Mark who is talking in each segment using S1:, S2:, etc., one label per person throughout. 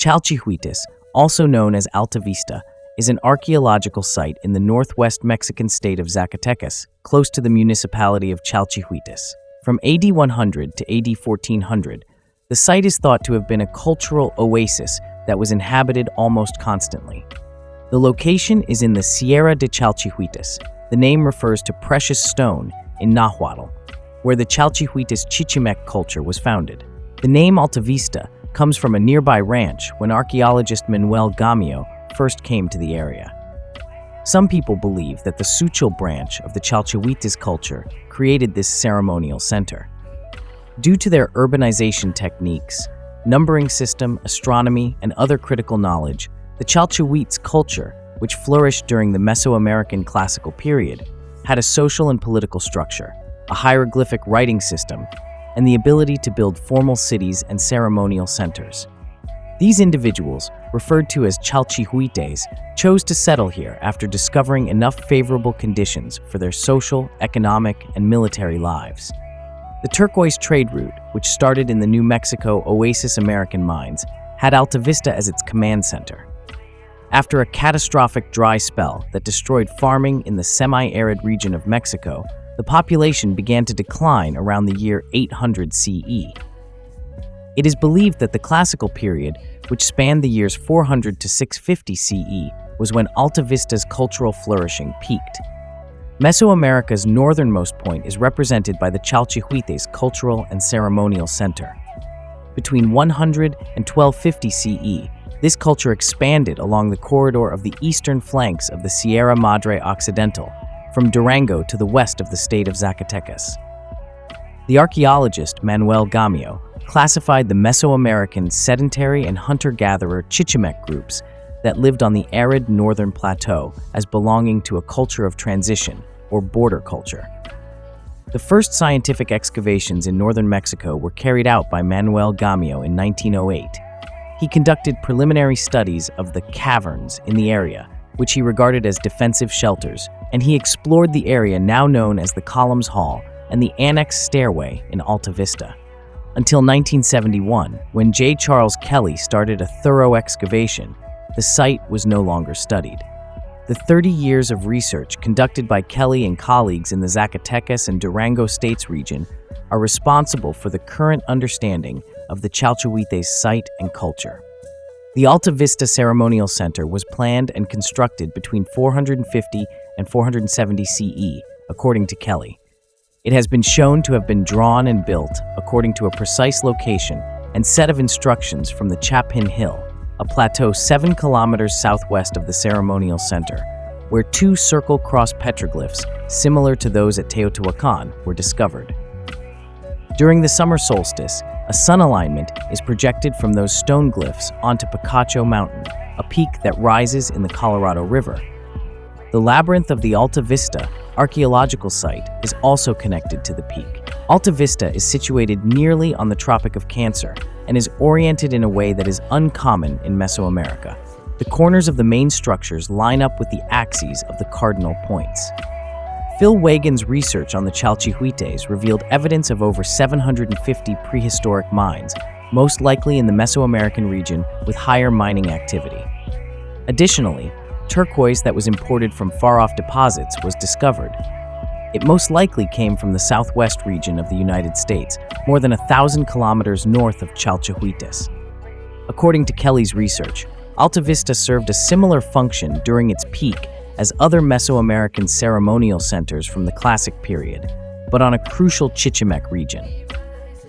S1: Chalchihuites, also known as Altavista, is an archaeological site in the northwest Mexican state of Zacatecas, close to the municipality of Chalchihuites. From AD 100 to AD 1400, the site is thought to have been a cultural oasis that was inhabited almost constantly. The location is in the Sierra de Chalchihuites. The name refers to precious stone in Nahuatl, where the Chalchihuites-Chichimec culture was founded. The name Altavista comes from a nearby ranch when archaeologist Manuel Gamio first came to the area. Some people believe that the Suchil branch of the Chalchihuites culture created this ceremonial center. Due to their urbanization techniques, numbering system, astronomy, and other critical knowledge, the Chalchihuites culture, which flourished during the Mesoamerican classical period, had a social and political structure, a hieroglyphic writing system, and the ability to build formal cities and ceremonial centers. These individuals, referred to as Chalchihuites, chose to settle here after discovering enough favorable conditions for their social, economic, and military lives. The turquoise trade route, which started in the New Mexico Oasis American mines, had Altavista as its command center. After a catastrophic dry spell that destroyed farming in the semi-arid region of Mexico, the population began to decline around the year 800 CE. It is believed that the classical period, which spanned the years 400 to 650 CE, was when Altavista's cultural flourishing peaked. Mesoamerica's northernmost point is represented by the Chalchihuites Cultural and Ceremonial Center. Between 100 and 1250 CE, this culture expanded along the corridor of the eastern flanks of the Sierra Madre Occidental, from Durango to the west of the state of Zacatecas. The archaeologist Manuel Gamio classified the Mesoamerican sedentary and hunter-gatherer Chichimec groups that lived on the arid northern plateau as belonging to a culture of transition, or border culture. The first scientific excavations in northern Mexico were carried out by Manuel Gamio in 1908. He conducted preliminary studies of the caverns in the area, which he regarded as defensive shelters, and he explored the area now known as the Columns Hall and the Annex Stairway in Altavista. Until 1971, when J. Charles Kelly started a thorough excavation, the site was no longer studied. The 30 years of research conducted by Kelly and colleagues in the Zacatecas and Durango states region are responsible for the current understanding of the Chalchihuites site and culture. The Altavista Ceremonial Center was planned and constructed between 450 and 470 CE, according to Kelly. It has been shown to have been drawn and built according to a precise location and set of instructions from the Chapin Hill, a plateau 7 kilometers southwest of the ceremonial center, where 2 circle-cross petroglyphs, similar to those at Teotihuacan, were discovered. During the summer solstice, a sun alignment is projected from those stone glyphs onto Picacho Mountain, a peak that rises in the Colorado River. The labyrinth of the Altavista archaeological site is also connected to the peak. Altavista is situated nearly on the Tropic of Cancer and is oriented in a way that is uncommon in Mesoamerica. The corners of the main structures line up with the axes of the cardinal points. Phil Wagon's research on the Chalchihuites revealed evidence of over 750 prehistoric mines, most likely in the Mesoamerican region with higher mining activity. Additionally, turquoise that was imported from far-off deposits was discovered. It most likely came from the southwest region of the United States, more than 1,000 kilometers north of Chalchihuites. According to Kelly's research, Altavista served a similar function during its peak as other Mesoamerican ceremonial centers from the Classic period, but on a crucial Chichimec region.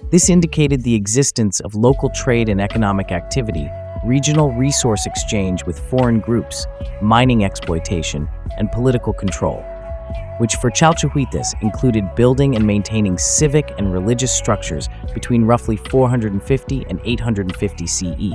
S1: This indicated the existence of local trade and economic activity, regional resource exchange with foreign groups, mining exploitation, and political control, which for Chalchihuites included building and maintaining civic and religious structures between roughly 450 and 850 CE.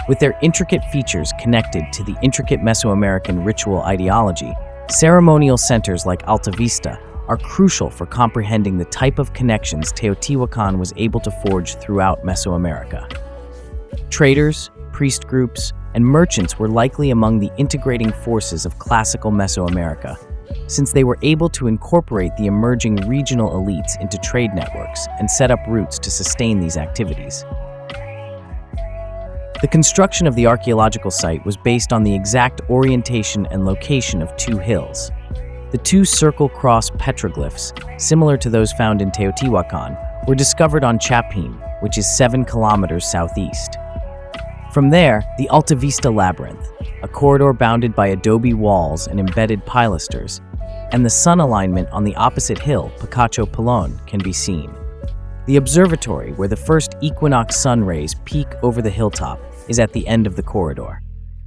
S1: With their intricate features connected to the intricate Mesoamerican ritual ideology, ceremonial centers like Altavista are crucial for comprehending the type of connections Teotihuacan was able to forge throughout Mesoamerica. Traders, priest groups, and merchants were likely among the integrating forces of classical Mesoamerica, since they were able to incorporate the emerging regional elites into trade networks and set up routes to sustain these activities. The construction of the archaeological site was based on the exact orientation and location of two hills. The two circle-cross petroglyphs, similar to those found in Teotihuacan, were discovered on Chapin, which is 7 kilometers southeast. From there, the Altavista labyrinth, a corridor bounded by adobe walls and embedded pilasters, and the sun alignment on the opposite hill, Picacho Pilon, can be seen. The observatory, where the first equinox sun rays peek over the hilltop, is at the end of the corridor.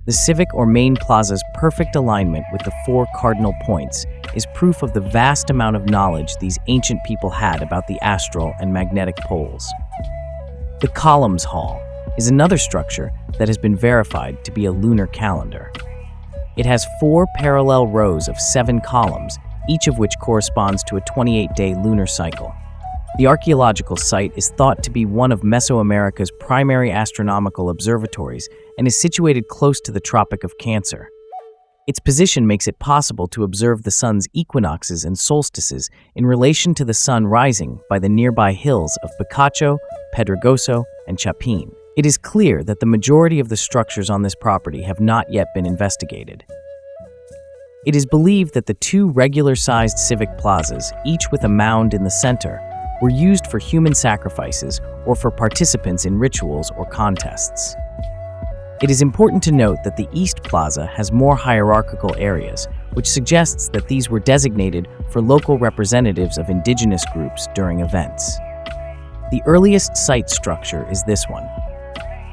S1: The civic or main plaza's perfect alignment with the 4 cardinal points is proof of the vast amount of knowledge these ancient people had about the astral and magnetic poles. The Columns Hall is another structure that has been verified to be a lunar calendar. It has 4 parallel rows of 7 columns, each of which corresponds to a 28-day lunar cycle. The archaeological site is thought to be one of Mesoamerica's primary astronomical observatories and is situated close to the Tropic of Cancer. Its position makes it possible to observe the sun's equinoxes and solstices in relation to the sun rising by the nearby hills of Picacho, Pedregoso, and Chapin. It is clear that the majority of the structures on this property have not yet been investigated. It is believed that the 2 regular-sized civic plazas, each with a mound in the center, were used for human sacrifices or for participants in rituals or contests. It is important to note that the East Plaza has more hierarchical areas, which suggests that these were designated for local representatives of indigenous groups during events. The earliest site structure is this one.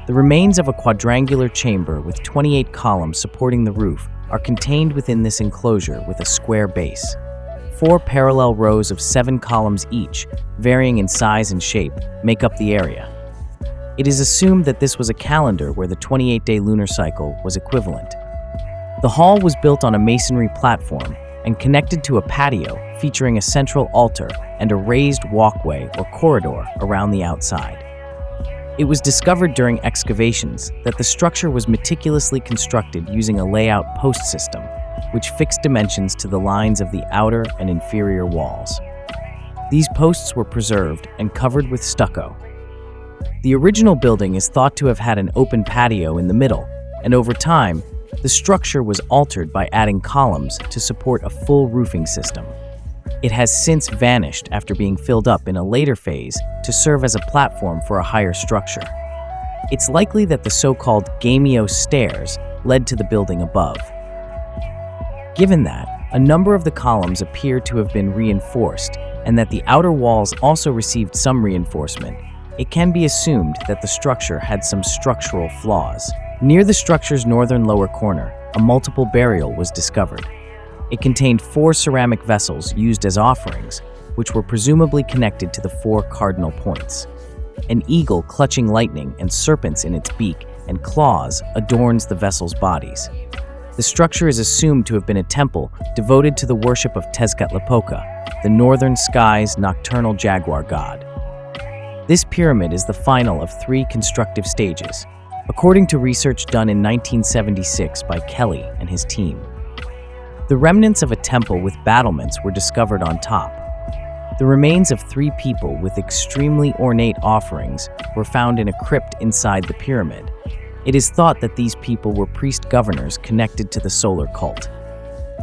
S1: The remains of a quadrangular chamber with 28 columns supporting the roof are contained within this enclosure with a square base. 4 parallel rows of 7 columns each, varying in size and shape, make up the area. It is assumed that this was a calendar where the 28-day lunar cycle was equivalent. The hall was built on a masonry platform and connected to a patio featuring a central altar and a raised walkway or corridor around the outside. It was discovered during excavations that the structure was meticulously constructed using a layout post system, which fixed dimensions to the lines of the outer and inferior walls. These posts were preserved and covered with stucco. The original building is thought to have had an open patio in the middle, and over time, the structure was altered by adding columns to support a full roofing system. It has since vanished after being filled up in a later phase to serve as a platform for a higher structure. It's likely that the so-called Gamio stairs led to the building above. Given that, a number of the columns appear to have been reinforced and that the outer walls also received some reinforcement, it can be assumed that the structure had some structural flaws. Near the structure's northern lower corner, a multiple burial was discovered. It contained 4 ceramic vessels used as offerings, which were presumably connected to the 4 cardinal points. An eagle clutching lightning and serpents in its beak and claws adorns the vessels' bodies. The structure is assumed to have been a temple devoted to the worship of Tezcatlipoca, the northern sky's nocturnal jaguar god. This pyramid is the final of 3 constructive stages, according to research done in 1976 by Kelly and his team. The remnants of a temple with battlements were discovered on top. The remains of 3 people with extremely ornate offerings were found in a crypt inside the pyramid. It is thought that these people were priest-governors connected to the solar cult.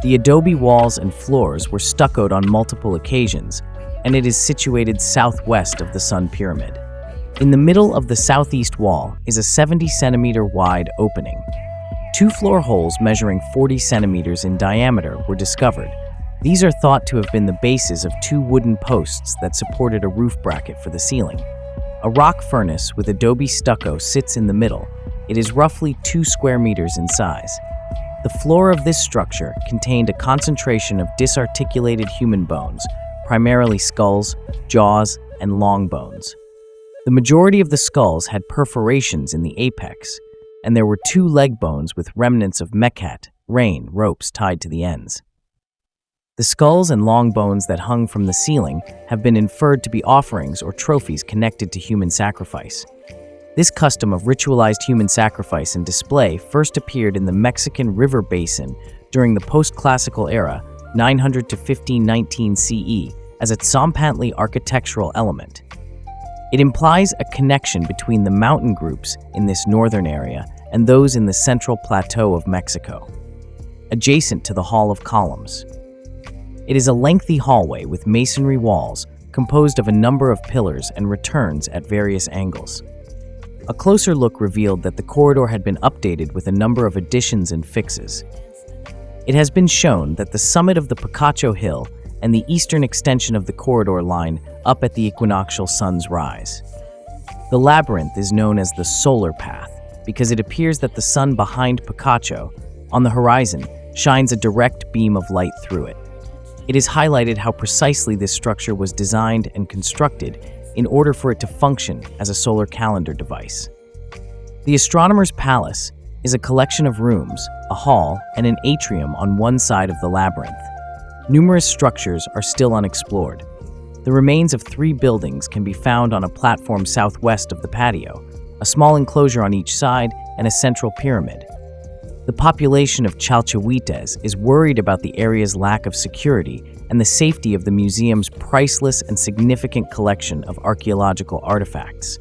S1: The adobe walls and floors were stuccoed on multiple occasions, and it is situated southwest of the Sun Pyramid. In the middle of the southeast wall is a 70-centimeter wide opening. 2 floor holes measuring 40 centimeters in diameter were discovered. These are thought to have been the bases of 2 wooden posts that supported a roof bracket for the ceiling. A rock furnace with adobe stucco sits in the middle. It is roughly 2 square meters in size. The floor of this structure contained a concentration of disarticulated human bones, primarily skulls, jaws, and long bones. The majority of the skulls had perforations in the apex, and there were 2 leg bones with remnants of mekat, rein, ropes tied to the ends. The skulls and long bones that hung from the ceiling have been inferred to be offerings or trophies connected to human sacrifice. This custom of ritualized human sacrifice and display first appeared in the Mexican River Basin during the post-classical era, 900 to 1519 CE, as a Tzompantli architectural element. It implies a connection between the mountain groups in this northern area and those in the central plateau of Mexico, adjacent to the Hall of Columns. It is a lengthy hallway with masonry walls composed of a number of pillars and returns at various angles. A closer look revealed that the corridor had been updated with a number of additions and fixes. It has been shown that the summit of the Picacho Hill and the eastern extension of the corridor line up at the equinoctial sun's rise. The labyrinth is known as the solar path because it appears that the sun behind Picacho, on the horizon, shines a direct beam of light through it. It is highlighted how precisely this structure was designed and constructed in order for it to function as a solar calendar device. The Astronomer's Palace is a collection of rooms, a hall, and an atrium on one side of the labyrinth. Numerous structures are still unexplored. The remains of 3 buildings can be found on a platform southwest of the patio, a small enclosure on each side, and a central pyramid. The population of Chalchihuites is worried about the area's lack of security and the safety of the museum's priceless and significant collection of archaeological artifacts.